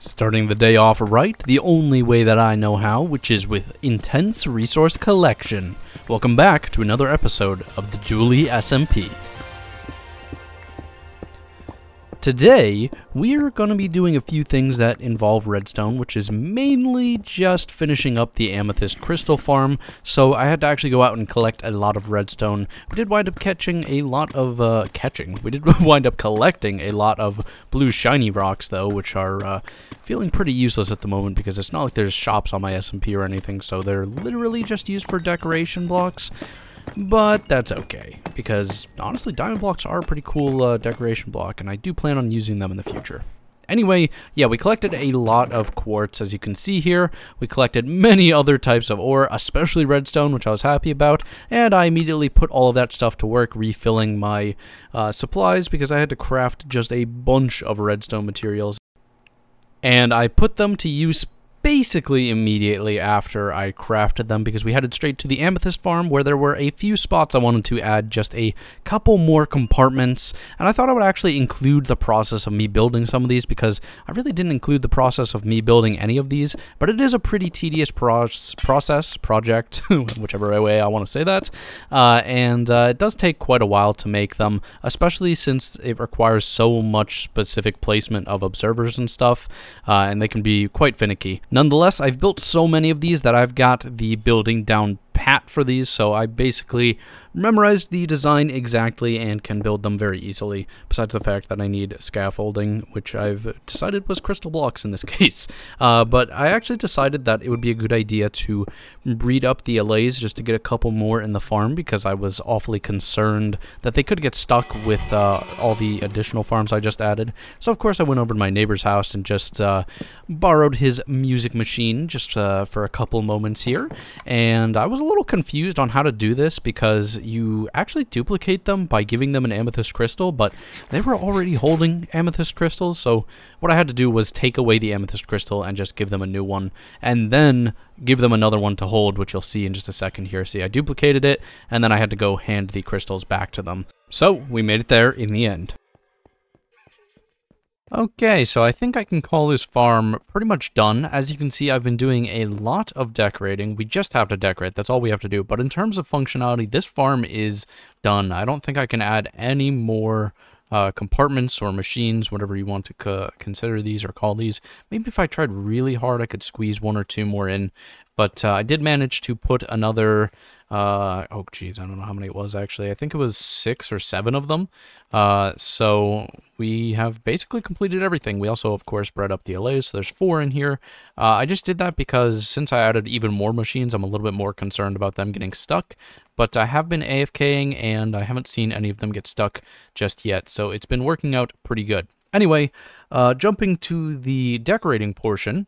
Starting the day off right, the only way that I know how, which is with intense resource collection. Welcome back to another episode of the Dually SMP. Today, we are going to be doing a few things that involve redstone, which is mainly just finishing up the amethyst crystal farm, so I had to actually go out and collect a lot of redstone. We did wind up catching a lot of, we did wind up collecting a lot of blue shiny rocks, though, which are, feeling pretty useless at the moment, because it's not like there's shops on my SMP or anything, so they're literally just used for decoration blocks. But that's okay, because honestly, diamond blocks are a pretty cool decoration block, and I do plan on using them in the future. Anyway, yeah, we collected a lot of quartz, as you can see here. We collected many other types of ore, especially redstone, which I was happy about, and I immediately put all of that stuff to work, refilling my supplies, because I had to craft just a bunch of redstone materials. And I put them to use basically immediately after I crafted them, because we headed straight to the amethyst farm, where there were a few spots I wanted to add just a couple more compartments, and I thought I would actually include the process of me building some of these, because I really didn't include the process of me building any of these, but it is a pretty tedious project, whichever way I want to say that, and it does take quite a while to make them, especially since it requires so much specific placement of observers and stuff, and they can be quite finicky. Nonetheless, I've built so many of these that I've got the building down pat for these, so I basically memorized the design exactly and can build them very easily, besides the fact that I need scaffolding, which I've decided was crystal blocks in this case. But I actually decided that it would be a good idea to breed up the allays just to get a couple more in the farm, because I was awfully concerned that they could get stuck with all the additional farms I just added. So of course I went over to my neighbor's house and just borrowed his music machine just for a couple moments here, and I was a little confused on how to do this, because you actually duplicate them by giving them an amethyst crystal, but they were already holding amethyst crystals, so what I had to do was take away the amethyst crystal and just give them a new one, and then give them another one to hold, which you'll see in just a second here. See, I duplicated it, and then I had to go hand the crystals back to them. So we made it there in the end. Okay, so I think I can call this farm pretty much done. As you can see, I've been doing a lot of decorating. We just have to decorate, that's all we have to do. But in terms of functionality, this farm is done. I don't think I can add any more compartments or machines, whatever you want to consider these or call these. Maybe if I tried really hard, I could squeeze one or two more in. But I did manage to put another, oh geez, I don't know how many it was actually. I think it was 6 or 7 of them. So we have basically completed everything. We also, of course, bred up the allays, so there's 4 in here. I just did that because since I added even more machines, I'm a little bit more concerned about them getting stuck. But I have been AFKing, and I haven't seen any of them get stuck just yet, so it's been working out pretty good. Anyway, jumping to the decorating portion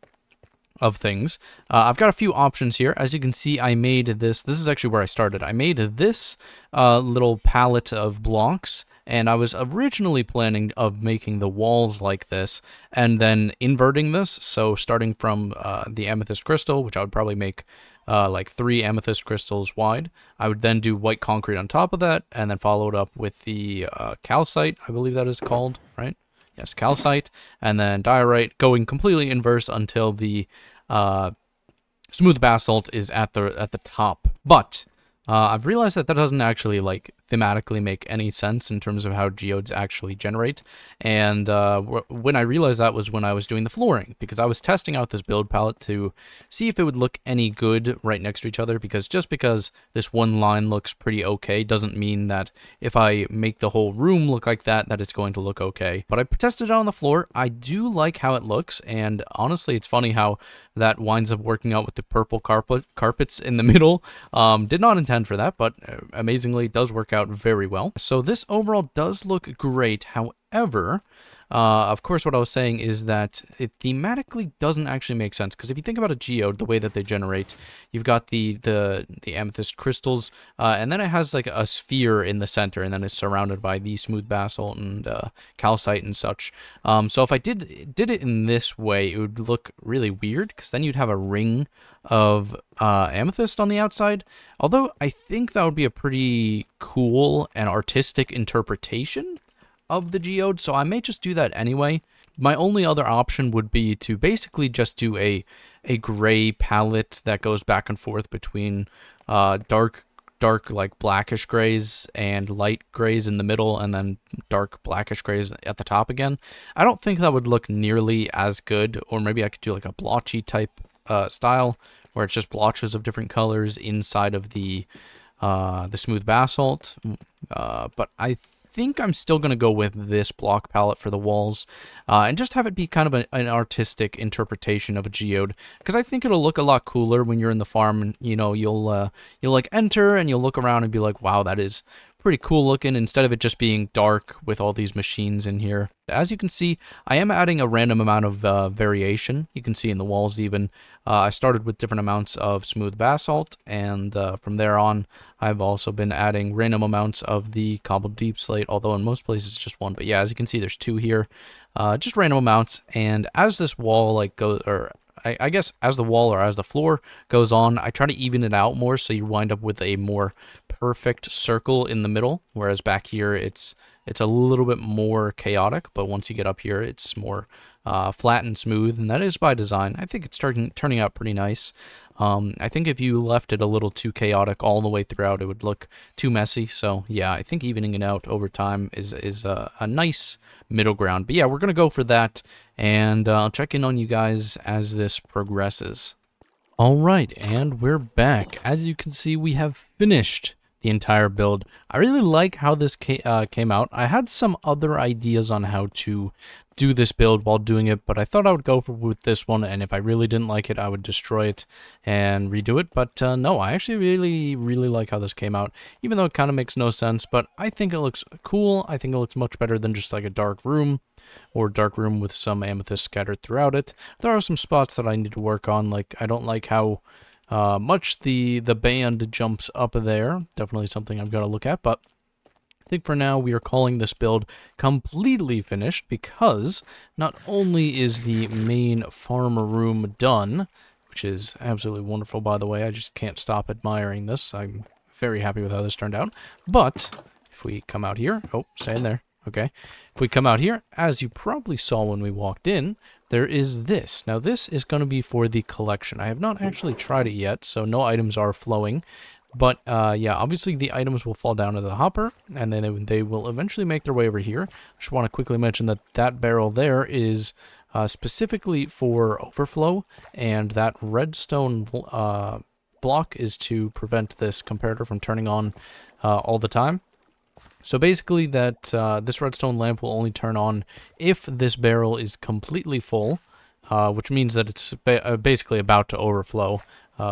of things, I've got a few options here. As you can see, I made this is actually where I started. I made this little palette of blocks, and I was originally planning of making the walls like this, and then inverting this, so starting from the amethyst crystal, which I would probably make like 3 amethyst crystals wide. I would then do white concrete on top of that, and then follow it up with the calcite, I believe that is called, right? Yes, calcite, and then diorite, going completely inverse until the smooth basalt is at the top. But I've realized that doesn't actually like thematically make any sense in terms of how geodes actually generate, and when I realized that was when I was doing the flooring, because I was testing out this build palette to see if it would look any good right next to each other, because just because this one line looks pretty okay doesn't mean that if I make the whole room look like that it's going to look okay. But I tested it on the floor. I do like how it looks, and honestly it's funny how that winds up working out with the purple carpets in the middle. Did not intend for that, but amazingly it does work out very well. So this overall does look great. However, of course, what I was saying is that it thematically doesn't actually make sense, because if you think about a geode, the way that they generate, you've got the amethyst crystals, and then it has like a sphere in the center, and then it's surrounded by the smooth basalt and calcite and such. So if I did it in this way, it would look really weird, because then you'd have a ring of amethyst on the outside. Although I think that would be a pretty cool and artistic interpretation of the geode, so I may just do that anyway. My only other option would be to basically just do a gray palette that goes back and forth between dark like blackish grays and light grays in the middle, and then dark blackish grays at the top again. I don't think that would look nearly as good, or maybe I could do like a blotchy type style where it's just blotches of different colors inside of the smooth basalt. But I think I'm still going to go with this block palette for the walls, and just have it be kind of an artistic interpretation of a geode, because I think it'll look a lot cooler when you're in the farm, and you know, you'll like enter and you'll look around and be like, wow, that is pretty cool looking, instead of it just being dark with all these machines in here. As you can see, I am adding a random amount of variation. You can see in the walls even. I started with different amounts of smooth basalt, and from there on, I've also been adding random amounts of the cobbled deep slate, although in most places it's just one. But yeah, as you can see, there's two here, just random amounts. And as this wall like goes, or I guess as the wall or as the floor goes on, I try to even it out more, so you wind up with a more perfect circle in the middle, whereas back here it's a little bit more chaotic, but once you get up here it's more flat and smooth, and that is by design. I think it's turning out pretty nice. I think if you left it a little too chaotic all the way throughout, it would look too messy. So yeah, I think evening it out over time is a nice middle ground. But yeah, we're going to go for that, and I'll check in on you guys as this progresses. All right, and we're back. As you can see, we have finished the entire build. I really like how this came out. I had some other ideas on how to do this build while doing it, but I thought I would go with this one, and if I really didn't like it, I would destroy it and redo it. But no, I actually really like how this came out, even though it kind of makes no sense, but I think it looks cool. I think it looks much better than just like a dark room, or dark room with some amethyst scattered throughout it. There are some spots that I need to work on, like I don't like how much the band jumps up there. Definitely something I've got to look at, but I think for now we are calling this build completely finished, because not only is the main farm room done, which is absolutely wonderful, by the way. I just can't stop admiring this. I'm very happy with how this turned out. But if we come out here, oh, stay in there. Okay. If we come out here, as you probably saw when we walked in, there is this. Now this is going to be for the collection. I have not actually tried it yet, so no items are flowing. But yeah, obviously the items will fall down into the hopper, and then they will eventually make their way over here. I just want to quickly mention that that barrel there is specifically for overflow, and that redstone block is to prevent this comparator from turning on all the time. So basically that this redstone lamp will only turn on if this barrel is completely full, which means that it's basically about to overflow,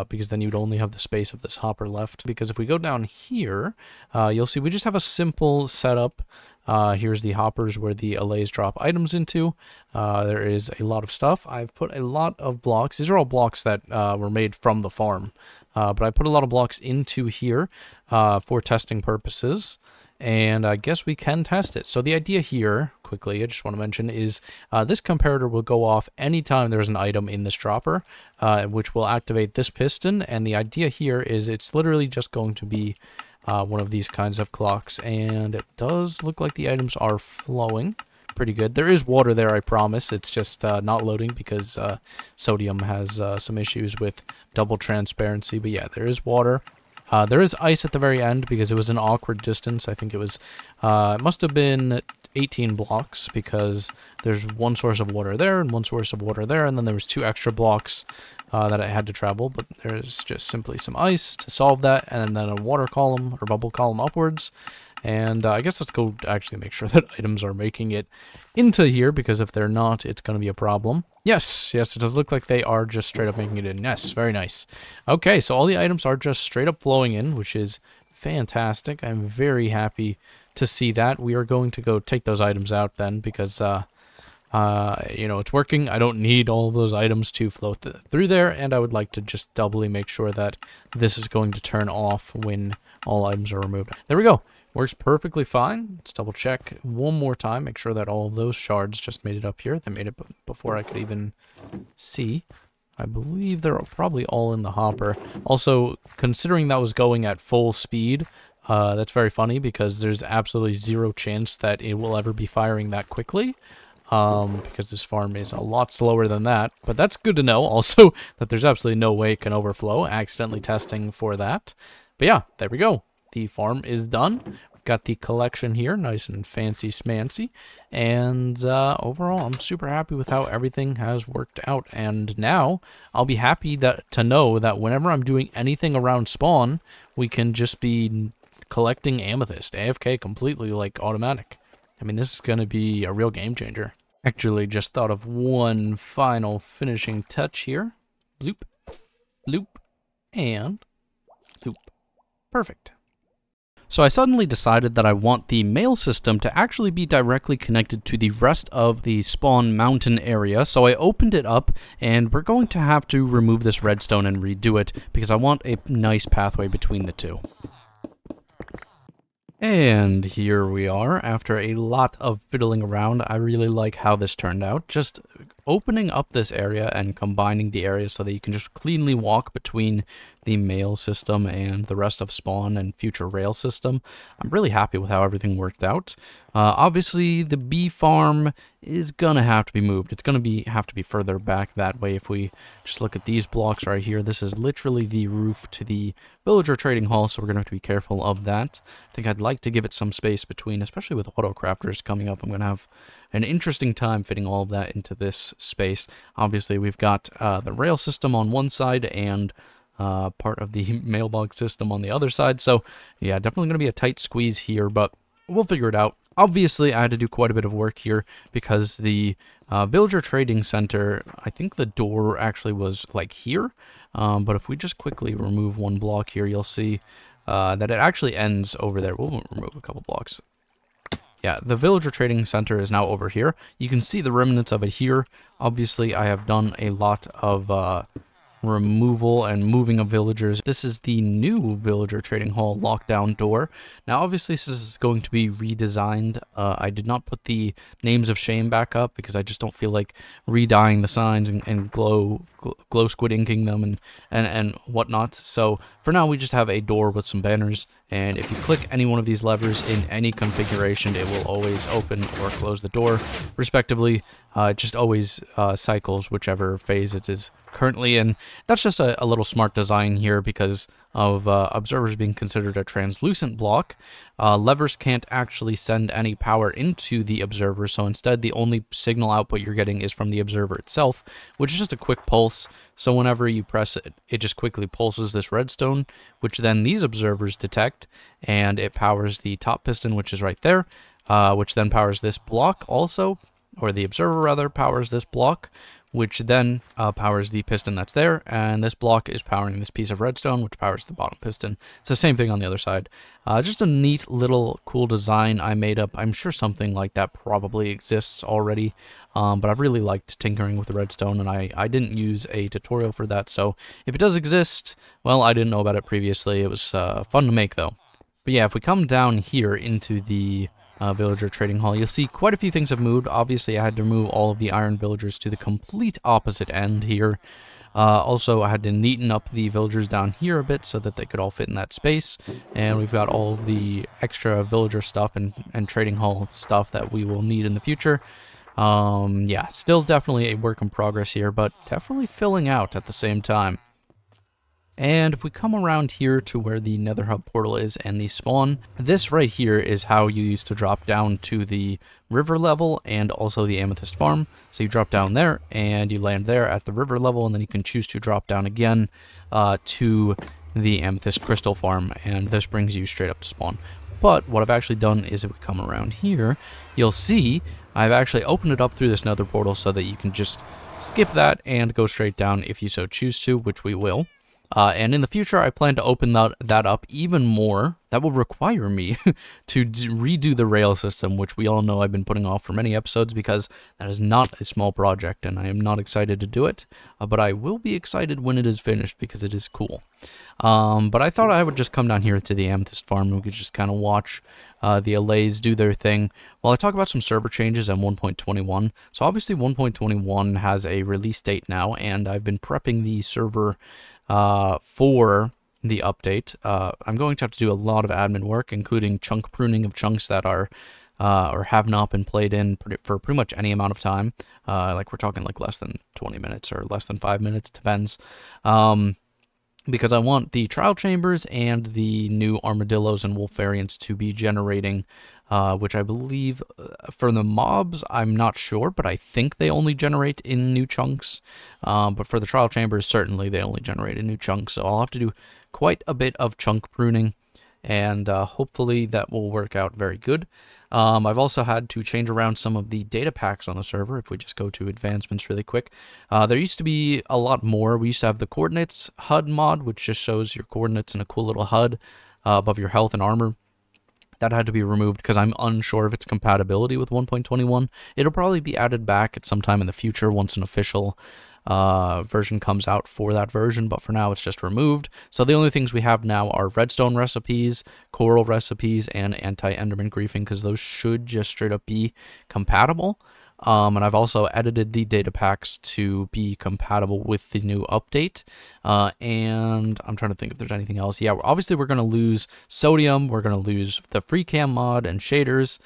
because then you'd only have the space of this hopper left. Because if we go down here, you'll see we just have a simple setup. Here's the hoppers where the allays drop items into. There is a lot of stuff. I've put a lot of blocks. These are all blocks that were made from the farm. But I put a lot of blocks into here for testing purposes. And I guess we can test it. So the idea here, quickly, I just want to mention, is this comparator will go off anytime there's an item in this dropper, which will activate this piston. And the idea here is it's literally just going to be one of these kinds of clocks. And it does look like the items are flowing pretty good. There is water there, I promise. It's just not loading because sodium has some issues with double transparency. But yeah, there is water. There is ice at the very end because it was an awkward distance. I think it was, it must have been 18 blocks, because there's one source of water there and one source of water there, and then there was 2 extra blocks that I had to travel, but there's just simply some ice to solve that, and then a water column or bubble column upwards. And I guess let's go actually make sure that items are making it into here, because if they're not, it's going to be a problem. Yes, it does look like they are just straight up making it in. Yes, very nice. Okay, so all the items are just straight up flowing in, which is fantastic. I'm very happy to see that. We are going to go take those items out then, because you know, it's working. I don't need all of those items to flow through there, and I would like to just doubly make sure that this is going to turn off when all items are removed. There we go. Works perfectly fine. Let's double check one more time. Make sure that all of those shards just made it up here. They made it before I could even see. I believe they're probably all in the hopper. Also, considering that was going at full speed, that's very funny, because there's absolutely zero chance that it will ever be firing that quickly. because this farm is a lot slower than that. But that's good to know also that there's absolutely no way it can overflow. Accidentally testing for that. But yeah, there we go. The farm is done. We've got the collection here, nice and fancy smancy. And overall, I'm super happy with how everything has worked out. And now I'll be happy to know that whenever I'm doing anything around spawn, we can just be collecting amethyst, AFK, completely like automatic. I mean, this is going to be a real game changer. Actually, just thought of one final finishing touch here. Bloop, bloop, and bloop. Perfect. So I suddenly decided that I want the mail system to actually be directly connected to the rest of the spawn mountain area. So I opened it up, and we're going to have to remove this redstone and redo it because I want a nice pathway between the two. And here we are, after a lot of fiddling around. I really like how this turned out. Just opening up this area and combining the areas so that you can just cleanly walk between the mail system and the rest of spawn and future rail system. I'm really happy with how everything worked out. Obviously, the bee farm is gonna have to be moved. It's gonna have to be further back that way. If we just look at these blocks right here, this is literally the roof to the villager trading hall, so we're gonna have to be careful of that. I think I'd like to give it some space between, especially with auto crafters coming up. I'm gonna have an interesting time fitting all of that into this space. Obviously, we've got the rail system on one side and part of the mailbox system on the other side. So yeah, definitely going to be a tight squeeze here, but we'll figure it out. Obviously, I had to do quite a bit of work here because the villager trading center, I think the door actually was like here. But if we just quickly remove one block here, you'll see that it actually ends over there. We'll remove a couple blocks. Yeah, the villager trading center is now over here. You can see the remnants of it here. Obviously, I have done a lot of removal and moving of villagers. This is the new villager trading hall lockdown door. Now obviously this is going to be redesigned. I did not put the names of shame back up because I just don't feel like redying the signs and glow squid inking them and whatnot. So for now we just have a door with some banners, and if you click any one of these levers in any configuration, it will always open or close the door respectively. It just always cycles whichever phase it is currently in. That's just a little smart design here because of observers being considered a translucent block. Levers can't actually send any power into the observer, so instead the only signal output you're getting is from the observer itself, which is just a quick pulse. So whenever you press it, it just quickly pulses this redstone, which then these observers detect, and it powers the top piston, which is right there, which then powers this block also, or the observer rather powers this block, which then powers the piston that's there, and this block is powering this piece of redstone, which powers the bottom piston. It's the same thing on the other side. Just a neat little cool design I made up. I'm sure something like that probably exists already, but I've really liked tinkering with the redstone, and I didn't use a tutorial for that, so if it does exist, well, I didn't know about it previously. It was fun to make, though. But yeah, if we come down here into the villager trading hall, you'll see quite a few things have moved. Obviously, I had to move all of the iron villagers to the complete opposite end here. Also, I had to neaten up the villagers down here a bit so that they could all fit in that space. And we've got all of the extra villager stuff and trading hall stuff that we will need in the future. Yeah, still definitely a work in progress here, but definitely filling out at the same time. And if we come around here to where the Nether Hub portal is and the spawn, this right here is how you used to drop down to the river level and also the amethyst farm. So you drop down there and you land there at the river level, and then you can choose to drop down again to the amethyst crystal farm, and this brings you straight up to spawn. But what I've actually done is if we come around here, you'll see I've actually opened it up through this Nether portal so that you can just skip that and go straight down if you so choose to, which we will. And in the future, I plan to open that up even more. That will require me to redo the rail system, which we all know I've been putting off for many episodes because that is not a small project, and I am not excited to do it. But I will be excited when it is finished because it is cool. But I thought I would just come down here to the amethyst farm and we could just kind of watch the allays do their thing while I talk about some server changes on 1.21. So obviously 1.21 has a release date now, and I've been prepping the server for the update. I'm going to have to do a lot of admin work, including chunk pruning of chunks that are or have not been played in for pretty much any amount of time. Like we're talking like less than 20 minutes or less than 5 minutes, depends. Because I want the trial chambers and the new armadillos and wolf variants to be generating, which I believe for the mobs, I'm not sure, but I think they only generate in new chunks. But for the trial chambers, certainly they only generate in new chunks. So I'll have to do quite a bit of chunk pruning, and hopefully that will work out very good. I've also had to change around some of the data packs on the server. If we just go to advancements really quick, there used to be a lot more. We used to have the coordinates HUD mod, which just shows your coordinates in a cool little HUD above your health and armor. That had to be removed because I'm unsure of its compatibility with 1.21. It'll probably be added back at some time in the future once an official version comes out for that version, but for now it's just removed. So the only things we have now are redstone recipes, coral recipes, and anti-enderman griefing, because those should just straight up be compatible. And I've also edited the data packs to be compatible with the new update. And I'm trying to think if there's anything else. Yeah, obviously we're going to lose sodium. We're going to lose the free cam mod and shaders.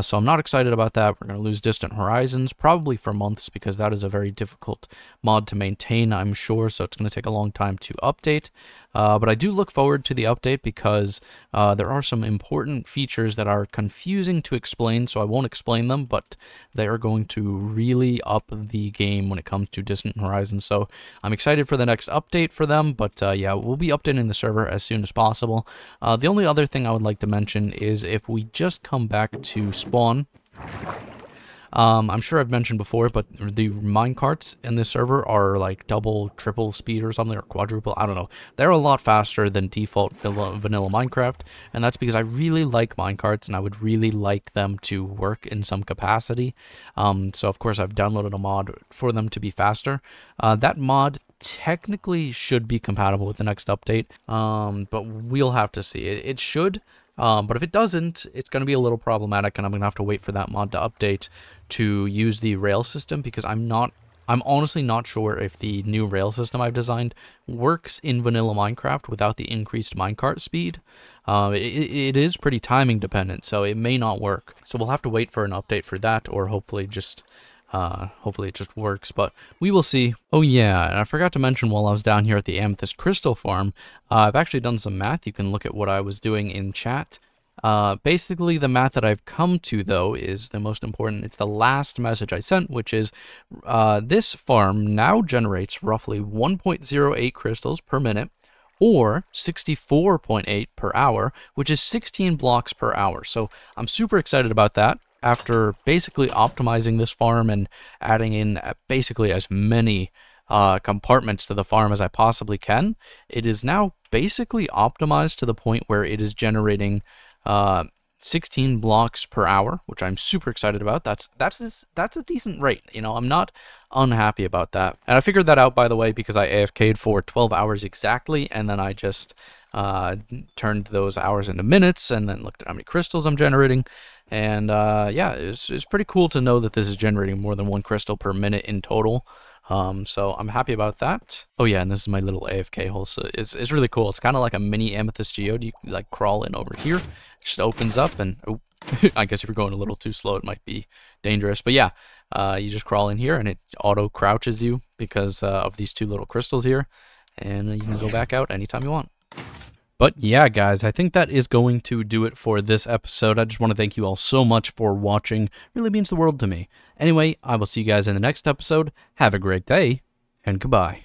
So I'm not excited about that. We're going to lose distant horizons, probably for months, because that is a very difficult mod to maintain, I'm sure. So it's going to take a long time to update. But I do look forward to the update because there are some important features that are confusing to explain, so I won't explain them, but they are going to really up the game when it comes to distant horizons. So I'm excited for the next update for them, but yeah, we'll be updating the server as soon as possible. The only other thing I would like to mention is if we just come back to spawn, I'm sure I've mentioned before, but the minecarts in this server are like double, triple speed or something, or quadruple, I don't know. They're a lot faster than default vanilla Minecraft, and that's because I really like minecarts, and I would really like them to work in some capacity. So of course I've downloaded a mod for them to be faster. That mod technically should be compatible with the next update, but we'll have to see. It should. But if it doesn't, it's going to be a little problematic, and I'm going to have to wait for that mod to update to use the rail system, because I'm honestly not sure if the new rail system I've designed works in vanilla Minecraft without the increased minecart speed. It is pretty timing dependent, so it may not work. So we'll have to wait for an update for that, or hopefully it just works, but we will see. Oh yeah, and I forgot to mention while I was down here at the Amethyst Crystal Farm, I've actually done some math. You can look at what I was doing in chat. Basically, the math that I've come to, though, is the most important. It's the last message I sent, which is this farm now generates roughly 1.08 crystals per minute, or 64.8 per hour, which is 16 blocks per hour. So I'm super excited about that. After basically optimizing this farm and adding in basically as many compartments to the farm as I possibly can, it is now basically optimized to the point where it is generating 16 blocks per hour, which I'm super excited about. That's a decent rate. You know, I'm not unhappy about that. And I figured that out, by the way, because I AFK'd for 12 hours exactly, and then I just turned those hours into minutes, and then looked at how many crystals I'm generating. And yeah, it's pretty cool to know that this is generating more than 1 crystal per minute in total. So I'm happy about that. Oh yeah, and this is my little AFK hole, so it's really cool. It's kind of like a mini amethyst geode. You can like crawl in over here. It just opens up, and oh, I guess if you're going a little too slow, it might be dangerous. But yeah, you just crawl in here, and it auto crouches you because of these 2 little crystals here, and you can go back out anytime you want. But yeah, guys, I think that is going to do it for this episode. I just want to thank you all so much for watching. It really means the world to me. Anyway, I will see you guys in the next episode. Have a great day, and goodbye.